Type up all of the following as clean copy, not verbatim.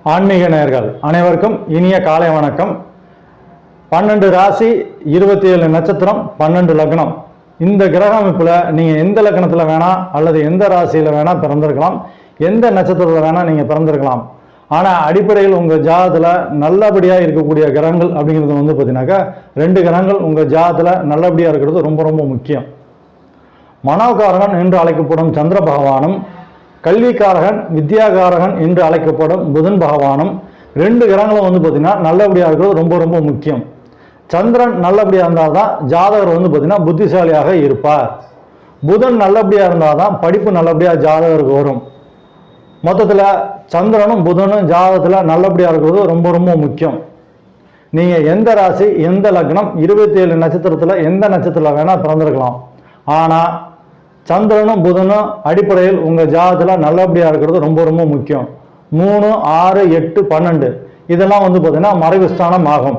ஆன்மீக நேயர்கள் அனைவருக்கும் இனிய காலை வணக்கம். 12 ராசி 27 நட்சத்திரம் 12 லக்னம். இந்த கிரக அமைப்பில் நீங்கள் எந்த லக்னத்தில் வேணால் அல்லது எந்த ராசியில் வேணால் பிறந்திருக்கலாம், எந்த நட்சத்திரத்தில் வேணால் நீங்கள் பிறந்திருக்கலாம். ஆனால் அடிப்படையில் உங்கள் ஜாதகத்தில் நல்லபடியாக இருக்கக்கூடிய கிரகங்கள் அப்படிங்கிறது பார்த்தீங்கன்னாக்கா 2 கிரகங்கள் உங்கள் ஜாதகத்தில் நல்லபடியாக இருக்கிறது ரொம்ப ரொம்ப முக்கியம். மனோகாரகன் என்று அழைக்கப்படும் சந்திர பகவானும், கல்விக்காரகன் வித்யாகாரகன் என்று அழைக்கப்படும் புதன் பகவானும் 2 கிரகங்களும் பார்த்தீங்கன்னா நல்லபடியாக இருக்கிறது ரொம்ப ரொம்ப முக்கியம். சந்திரன் நல்லபடியாக இருந்தால் தான் ஜாதகர் பார்த்தீங்கன்னா புத்திசாலியாக இருப்பார். புதன் நல்லபடியாக இருந்தால் தான் படிப்பு நல்லபடியாக ஜாதகருக்கு வரும். மொத்தத்தில் சந்திரனும் புதனும் ஜாதகத்தில் நல்லபடியாக இருக்கிறது ரொம்ப ரொம்ப முக்கியம். நீங்கள் எந்த ராசி எந்த லக்னம் 27 நட்சத்திரத்தில் எந்த நட்சத்திரத்தில் வேணால் பிறந்திருக்கலாம். ஆனால் சந்திரனும் புதனும் அடிப்படையில் உங்கள் ஜாதகத்தில் நல்லபடியாக இருக்கிறது ரொம்ப ரொம்ப முக்கியம். 3, 6, 8, 12 இதெல்லாம் பார்த்தீங்கன்னா மறைவுஸ்தானம் ஆகும்.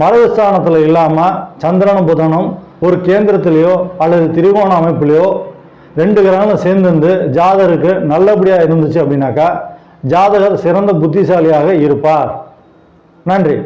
மறைவுஸ்தானத்தில் இல்லாமல் சந்திரனும் புதனும் ஒரு கேந்திரத்திலேயோ அல்லது திரிகோண அமைப்பிலேயோ 2 கிரகங்களும் சேர்ந்து ஜாதகருக்கு நல்லபடியாக இருந்துச்சு அப்படின்னாக்கா ஜாதகர் சிறந்த புத்திசாலியாக இருப்பார். நன்றி.